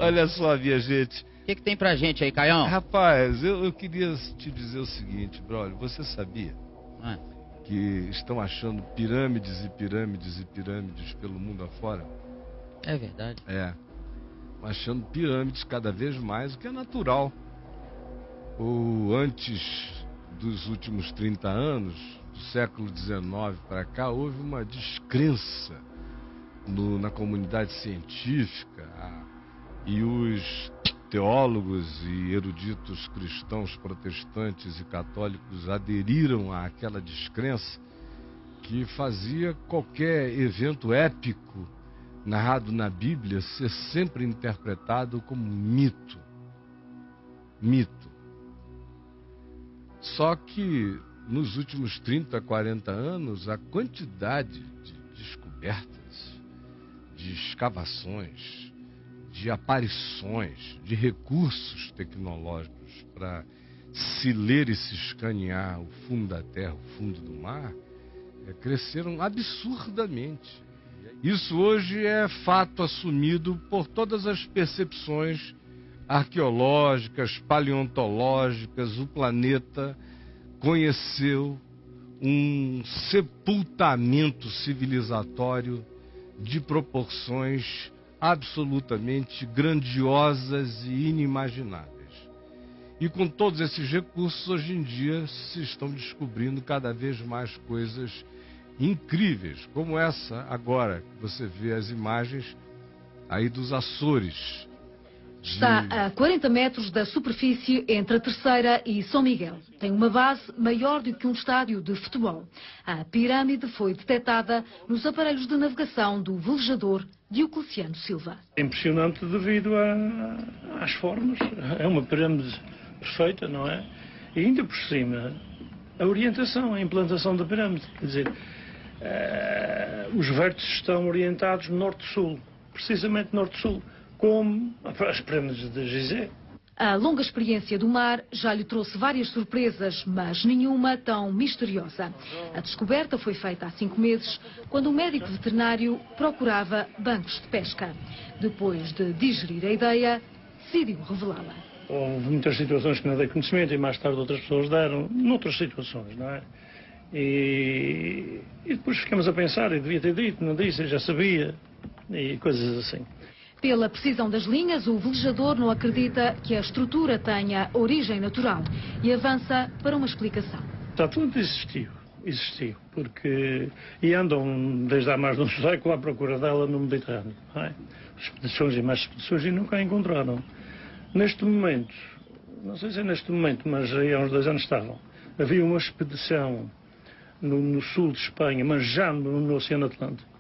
Olha só, minha gente. O que tem pra gente aí, Caião? Rapaz, eu queria te dizer o seguinte, brother. Você sabia que estão achando pirâmides e pirâmides e pirâmides pelo mundo afora? É verdade. É. Achando pirâmides cada vez mais, o que é natural. Antes dos últimos 30 anos, do século XIX para cá, houve uma descrença na comunidade científica, e os teólogos e eruditos cristãos, protestantes e católicos aderiram àquela descrença que fazia qualquer evento épico narrado na Bíblia ser sempre interpretado como mito. Mito. Só que nos últimos 30, 40 anos, a quantidade de descobertas, de escavações, de aparições, de recursos tecnológicos para se ler e se escanear o fundo da terra, o fundo do mar, cresceram absurdamente. Isso hoje é fato assumido por todas as percepções arqueológicas, paleontológicas. O planeta conheceu um sepultamento civilizatório de proporções absolutamente grandiosas e inimagináveis. E com todos esses recursos, hoje em dia, se estão descobrindo cada vez mais coisas incríveis, como essa agora, que você vê as imagens aí dos Açores. Está a 40 metros da superfície entre a Terceira e São Miguel. Tem uma base maior do que um estádio de futebol. A pirâmide foi detectada nos aparelhos de navegação do velejador Diocleciano Silva. É impressionante devido às formas. É uma pirâmide perfeita, não é? E ainda por cima, a orientação, a implantação da pirâmide. Quer dizer, os vértices estão orientados norte-sul, precisamente norte-sul, como as pirâmides de Gizé. A longa experiência do mar já lhe trouxe várias surpresas, mas nenhuma tão misteriosa. A descoberta foi feita há 5 meses, quando um médico veterinário procurava bancos de pesca. Depois de digerir a ideia, decidiu revelá-la. Houve muitas situações que não dei conhecimento e mais tarde outras pessoas deram, noutras situações, não é? E depois ficamos a pensar, e devia ter dito, não disse, eu já sabia, e coisas assim. Pela precisão das linhas, o velejador não acredita que a estrutura tenha origem natural e avança para uma explicação. A Atlântida existiu, porque e andam desde há mais de um século à procura dela no Mediterrâneo, não é? Expedições e mais expedições e nunca a encontraram. Neste momento, não sei se é neste momento, mas aí há uns 2 anos estavam, havia uma expedição no sul de Espanha, mas já no Oceano Atlântico,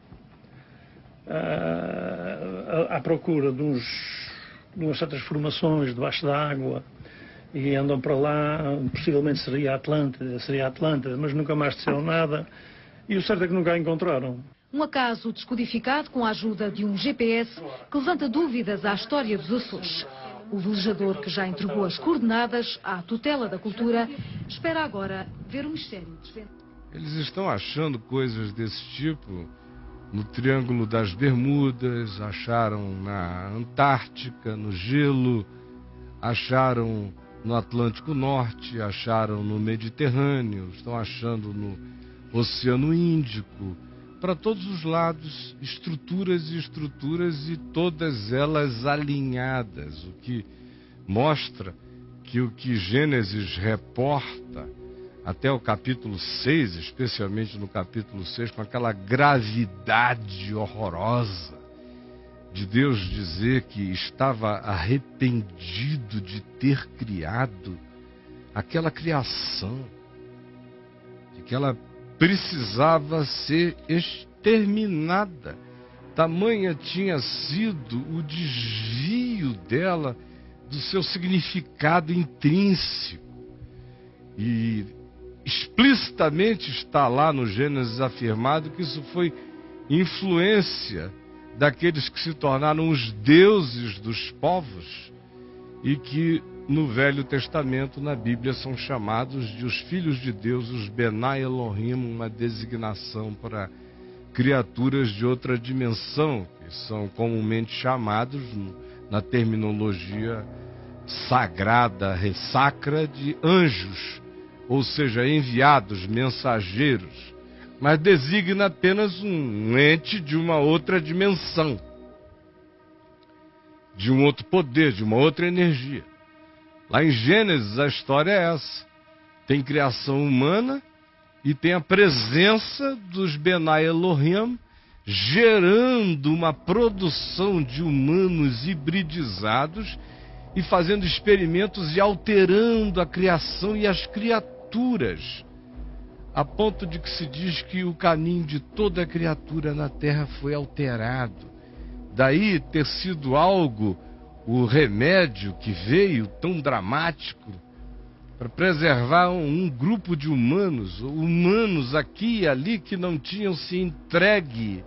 à procura de umas certas formações debaixo da água, e andam para lá, possivelmente seria a Atlântida, mas nunca mais disseram nada, e o certo é que nunca a encontraram. Um acaso descodificado com a ajuda de um GPS que levanta dúvidas à história dos Açores. O velejador, que já entregou as coordenadas à tutela da cultura, espera agora ver o mistério desvendado. Eles estão achando coisas desse tipo no Triângulo das Bermudas, acharam na Antártica, no gelo, acharam no Atlântico Norte, acharam no Mediterrâneo, estão achando no Oceano Índico, para todos os lados, estruturas e estruturas, e todas elas alinhadas, o que mostra que o que Gênesis reporta até o capítulo 6, especialmente no capítulo 6, com aquela gravidade horrorosa de Deus dizer que estava arrependido de ter criado aquela criação, de que ela precisava ser exterminada. Tamanha tinha sido o desvio dela do seu significado intrínseco. E explicitamente está lá no Gênesis afirmado que isso foi influência daqueles que se tornaram os deuses dos povos e que no Velho Testamento, na Bíblia, são chamados de os filhos de Deus, os Benai Elohim, uma designação para criaturas de outra dimensão, que são comumente chamados na terminologia sagrada, sacra, de anjos, ou seja, enviados, mensageiros, mas designa apenas um ente de uma outra dimensão, de um outro poder, de uma outra energia. Lá em Gênesis a história é essa. Tem criação humana e tem a presença dos Benai Elohim gerando uma produção de humanos hibridizados e fazendo experimentos e alterando a criação e as criaturas, a ponto de que se diz que o caminho de toda criatura na Terra foi alterado. Daí ter sido algo, o remédio que veio tão dramático para preservar um grupo de humanos aqui e ali que não tinham se entregue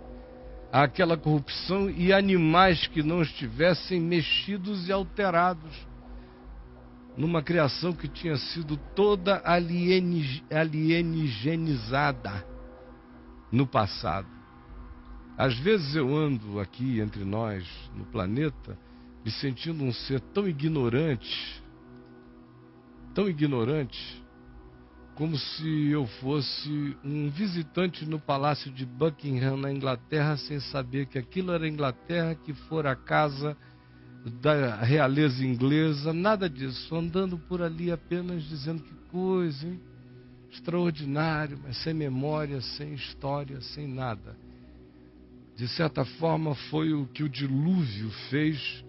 àquela corrupção, e animais que não estivessem mexidos e alterados numa criação que tinha sido toda alienigenizada no passado. Às vezes eu ando aqui entre nós, no planeta, me sentindo um ser tão ignorante, como se eu fosse um visitante no Palácio de Buckingham, na Inglaterra, sem saber que aquilo era a Inglaterra, que fora a casa da realeza inglesa, nada disso, andando por ali apenas dizendo que coisa, hein? Extraordinário, mas sem memória, sem história, sem nada. De certa forma foi o que o dilúvio fez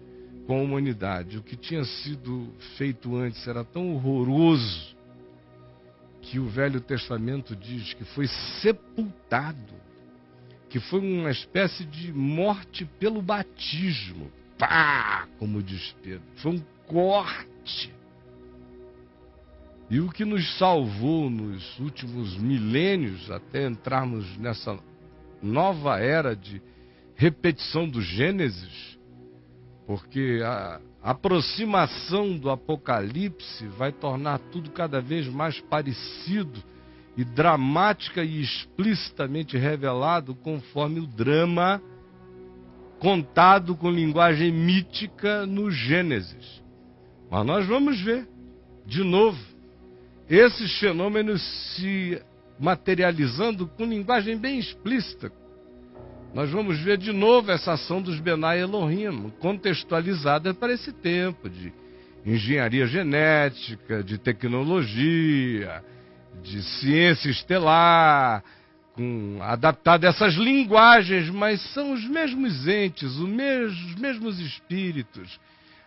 com a humanidade. O que tinha sido feito antes era tão horroroso que o Velho Testamento diz que foi sepultado, que foi uma espécie de morte pelo batismo. Pá, como diz Pedro, foi um corte. E o que nos salvou nos últimos milênios, até entrarmos nessa nova era de repetição do Gênesis, porque a aproximação do Apocalipse vai tornar tudo cada vez mais parecido e dramática e explicitamente revelado conforme o drama contado com linguagem mítica no Gênesis. Mas nós vamos ver, de novo, esses fenômenos se materializando com linguagem bem explícita. Nós vamos ver de novo essa ação dos Benai Elohim, contextualizada para esse tempo de engenharia genética, de tecnologia, de ciência estelar, adaptada a essas linguagens, mas são os mesmos entes, os mesmos espíritos,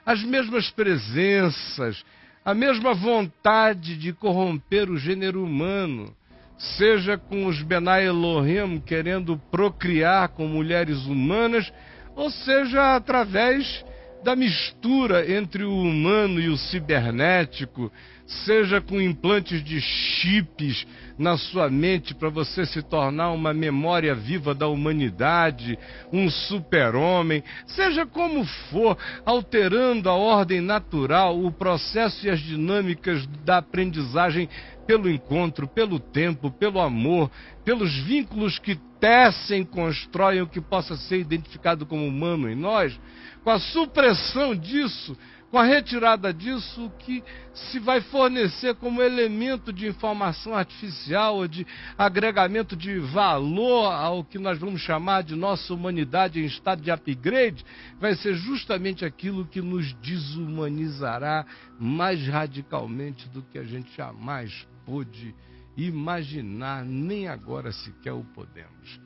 as mesmas presenças, a mesma vontade de corromper o gênero humano, seja com os Benai Elohim querendo procriar com mulheres humanas, ou seja através da mistura entre o humano e o cibernético, seja com implantes de chips na sua mente para você se tornar uma memória viva da humanidade, um super-homem, seja como for, alterando a ordem natural, o processo e as dinâmicas da aprendizagem pelo encontro, pelo tempo, pelo amor, pelos vínculos que tecem, constroem o que possa ser identificado como humano em nós, com a supressão disso, com a retirada disso, o que se vai fornecer como elemento de informação artificial ou de agregamento de valor ao que nós vamos chamar de nossa humanidade em estado de upgrade, vai ser justamente aquilo que nos desumanizará mais radicalmente do que a gente jamais pôde imaginar, nem agora sequer o podemos.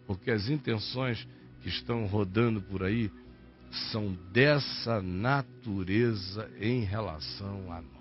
Porque as intenções que estão rodando por aí são dessa natureza em relação a nós.